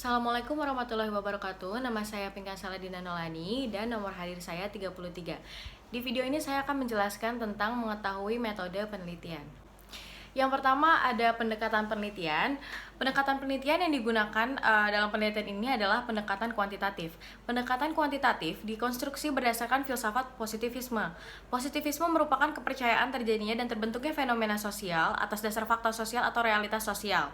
Assalamualaikum warahmatullahi wabarakatuh. Nama saya Pinkan Saladina Nolani dan nomor hadir saya 33. Di video ini saya akan menjelaskan tentang mengetahui metode penelitian. Yang pertama ada pendekatan penelitian. Pendekatan penelitian yang digunakan dalam penelitian ini adalah pendekatan kuantitatif. Pendekatan kuantitatif dikonstruksi berdasarkan filsafat positivisme. Positivisme merupakan kepercayaan terjadinya dan terbentuknya fenomena sosial atas dasar fakta sosial atau realitas sosial.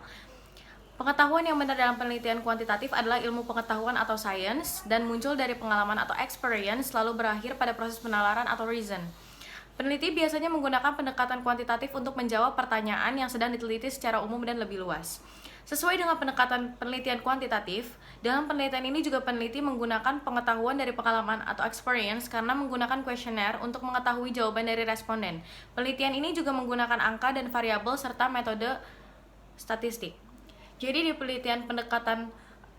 Pengetahuan yang benar dalam penelitian kuantitatif adalah ilmu pengetahuan atau science dan muncul dari pengalaman atau experience lalu berakhir pada proses penalaran atau reason. Peneliti biasanya menggunakan pendekatan kuantitatif untuk menjawab pertanyaan yang sedang diteliti secara umum dan lebih luas. Sesuai dengan pendekatan penelitian kuantitatif, dalam penelitian ini juga peneliti menggunakan pengetahuan dari pengalaman atau experience karena menggunakan kuesioner untuk mengetahui jawaban dari responden. Penelitian ini juga menggunakan angka dan variabel serta metode statistik. Jadi di penelitian pendekatan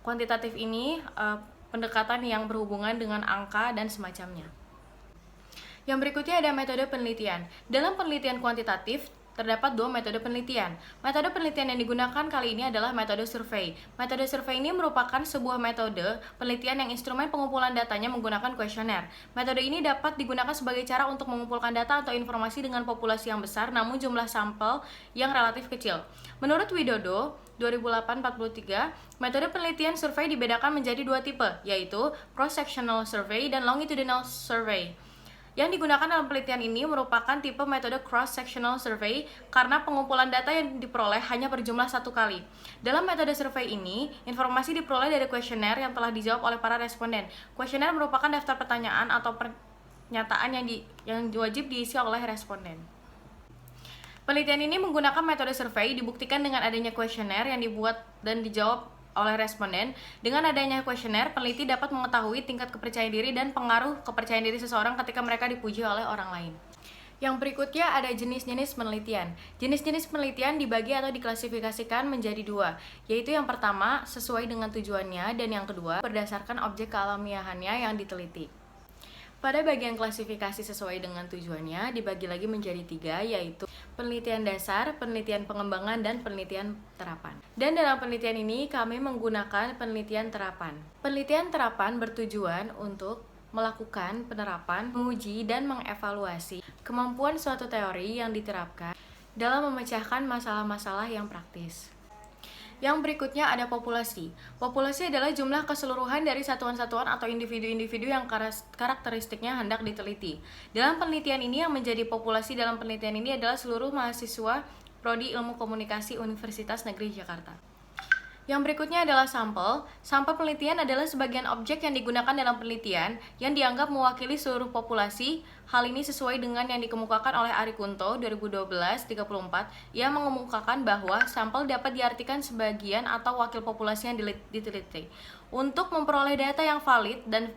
kuantitatif ini pendekatan yang berhubungan dengan angka dan semacamnya. Yang berikutnya ada metode penelitian. Dalam penelitian kuantitatif terdapat dua metode penelitian. Metode penelitian yang digunakan kali ini adalah metode survei. Metode survei ini merupakan sebuah metode penelitian yang instrumen pengumpulan datanya menggunakan kuesioner. Metode ini dapat digunakan sebagai cara untuk mengumpulkan data atau informasi dengan populasi yang besar namun jumlah sampel yang relatif kecil. Menurut Widodo 2008-43, metode penelitian survei dibedakan menjadi dua tipe, yaitu cross-sectional survey dan longitudinal survey. Yang digunakan dalam penelitian ini merupakan tipe metode cross-sectional survey karena pengumpulan data yang diperoleh hanya berjumlah satu kali. Dalam metode survei ini, informasi diperoleh dari kuesioner yang telah dijawab oleh para responden. Kuesioner merupakan daftar pertanyaan atau pernyataan yang wajib diisi oleh responden. Penelitian ini menggunakan metode survei dibuktikan dengan adanya kuesioner yang dibuat dan dijawab oleh responden. Dengan adanya kuesioner, peneliti dapat mengetahui tingkat kepercayaan diri dan pengaruh kepercayaan diri seseorang ketika mereka dipuji oleh orang lain. Yang berikutnya ada jenis-jenis penelitian. Jenis-jenis penelitian dibagi atau diklasifikasikan menjadi dua, yaitu yang pertama sesuai dengan tujuannya dan yang kedua berdasarkan objek kealamiahannya yang diteliti. Pada bagian klasifikasi sesuai dengan tujuannya dibagi lagi menjadi tiga, yaitu penelitian dasar, penelitian pengembangan, dan penelitian terapan. Dan dalam penelitian ini kami menggunakan penelitian terapan. Penelitian terapan bertujuan untuk melakukan penerapan, menguji, dan mengevaluasi kemampuan suatu teori yang diterapkan dalam memecahkan masalah-masalah yang praktis. Yang berikutnya ada populasi. Populasi adalah jumlah keseluruhan dari satuan-satuan atau individu-individu yang karakteristiknya hendak diteliti. Dalam penelitian ini yang menjadi populasi dalam penelitian ini adalah seluruh mahasiswa Prodi Ilmu Komunikasi Universitas Negeri Jakarta. Yang berikutnya adalah sampel. Sampel penelitian adalah sebagian objek yang digunakan dalam penelitian yang dianggap mewakili seluruh populasi. Hal ini sesuai dengan yang dikemukakan oleh Ari Kunto 2012-34 yang mengemukakan bahwa sampel dapat diartikan sebagian atau wakil populasi yang diteliti. Untuk memperoleh data yang valid dan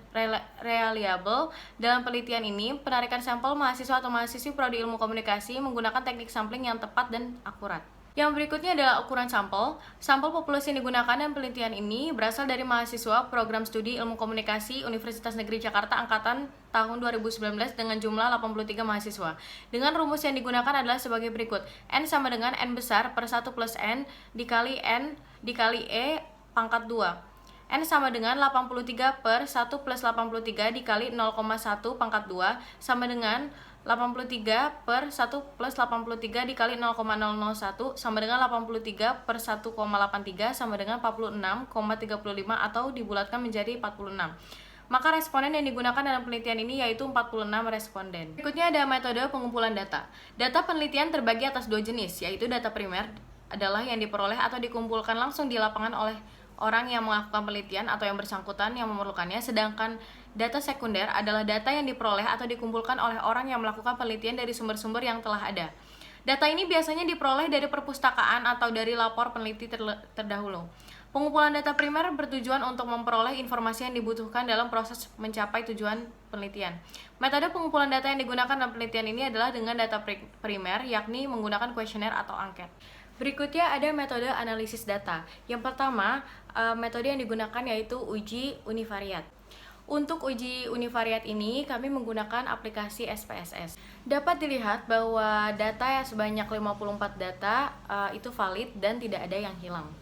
reliable dalam penelitian ini, penarikan sampel mahasiswa atau mahasiswi Prodi Ilmu Komunikasi menggunakan teknik sampling yang tepat dan akurat. Yang berikutnya adalah ukuran sampel. Sampel populasi yang digunakan dalam penelitian ini berasal dari mahasiswa Program Studi Ilmu Komunikasi Universitas Negeri Jakarta angkatan tahun 2019 dengan jumlah 83 mahasiswa. Dengan rumus yang digunakan adalah sebagai berikut. N sama dengan N besar per 1 plus N dikali N dikali E pangkat 2. N sama dengan 83 per 1 plus 83 dikali 0,1 pangkat 2 sama dengan 83 per 1 plus 83 dikali 0,001 sama dengan 83 per 1,83 sama dengan 46,35 atau dibulatkan menjadi 46. Maka responden yang digunakan dalam penelitian ini yaitu 46 responden. Berikutnya ada metode pengumpulan data. Data penelitian terbagi atas dua jenis, yaitu data primer adalah yang diperoleh atau dikumpulkan langsung di lapangan oleh orang yang melakukan penelitian atau yang bersangkutan yang memerlukannya, sedangkan data sekunder adalah data yang diperoleh atau dikumpulkan oleh orang yang melakukan penelitian dari sumber-sumber yang telah ada. Data ini biasanya diperoleh dari perpustakaan atau dari lapor peneliti terdahulu. Pengumpulan data primer bertujuan untuk memperoleh informasi yang dibutuhkan dalam proses mencapai tujuan penelitian. Metode pengumpulan data yang digunakan dalam penelitian ini adalah dengan data primer, yakni menggunakan kuesioner atau angket. Berikutnya ada metode analisis data. Yang pertama, metode yang digunakan yaitu uji univariat. Untuk uji univariat ini, kami menggunakan aplikasi SPSS. Dapat dilihat bahwa data yang sebanyak 54 data itu valid dan tidak ada yang hilang.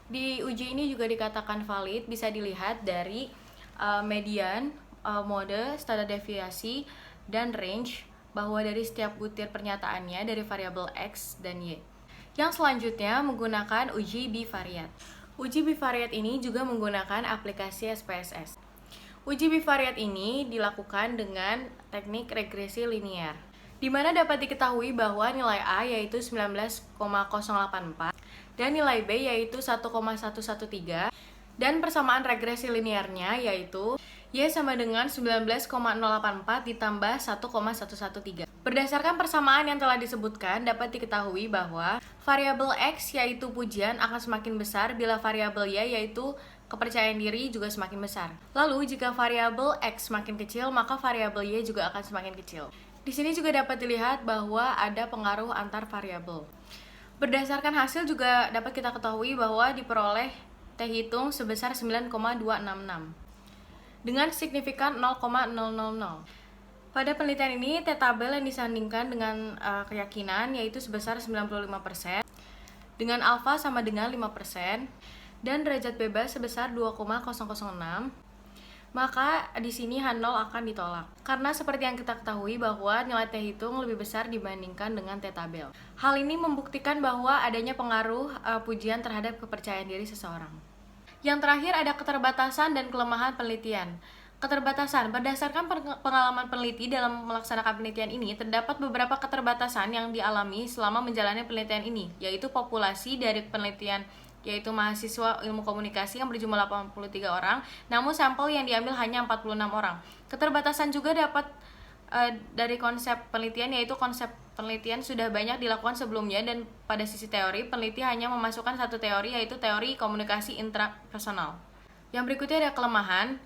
Di uji ini juga dikatakan valid bisa dilihat dari median, mode, standar deviasi, dan range bahwa dari setiap butir pernyataannya dari variabel X dan Y. Yang selanjutnya menggunakan uji bivariat. Uji bivariat ini juga menggunakan aplikasi SPSS. Uji bivariat ini dilakukan dengan teknik regresi linear, di mana dapat diketahui bahwa nilai A yaitu 19,084 dan nilai B yaitu 1,113 dan persamaan regresi linearnya yaitu Y sama dengan 19,084 ditambah 1,113. Berdasarkan persamaan yang telah disebutkan, dapat diketahui bahwa variabel X yaitu pujian akan semakin besar bila variabel Y yaitu kepercayaan diri juga semakin besar. Lalu jika variabel X semakin kecil, maka variabel Y juga akan semakin kecil. Di sini juga dapat dilihat bahwa ada pengaruh antar variabel. Berdasarkan hasil juga dapat kita ketahui bahwa diperoleh T hitung sebesar 9,266 dengan signifikan 0,000. Pada penelitian ini, T-tabel yang disandingkan dengan keyakinan yaitu sebesar 95%, dengan alfa sama dengan 5%, dan derajat bebas sebesar 2,006. Maka di sini H0 akan ditolak. Karena seperti yang kita ketahui bahwa nilai T hitung lebih besar dibandingkan dengan T-tabel. Hal ini membuktikan bahwa adanya pengaruh pujian terhadap kepercayaan diri seseorang. Yang terakhir ada keterbatasan dan kelemahan penelitian. Keterbatasan, berdasarkan pengalaman peneliti dalam melaksanakan penelitian ini, terdapat beberapa keterbatasan yang dialami selama menjalani penelitian ini, yaitu populasi dari penelitian yaitu mahasiswa ilmu komunikasi yang berjumlah 83 orang, namun sampel yang diambil hanya 46 orang. Keterbatasan juga dapat dari konsep penelitian, yaitu konsep penelitian sudah banyak dilakukan sebelumnya dan pada sisi teori, peneliti hanya memasukkan satu teori, yaitu teori komunikasi intrapersonal. Yang berikutnya ada kelemahan.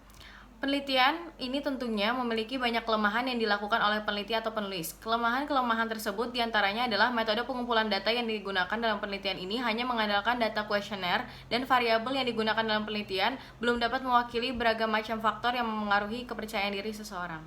Penelitian ini tentunya memiliki banyak kelemahan yang dilakukan oleh peneliti atau penulis. Kelemahan-kelemahan tersebut diantaranya adalah metode pengumpulan data yang digunakan dalam penelitian ini hanya mengandalkan data kuesioner dan variabel yang digunakan dalam penelitian belum dapat mewakili beragam macam faktor yang memengaruhi kepercayaan diri seseorang.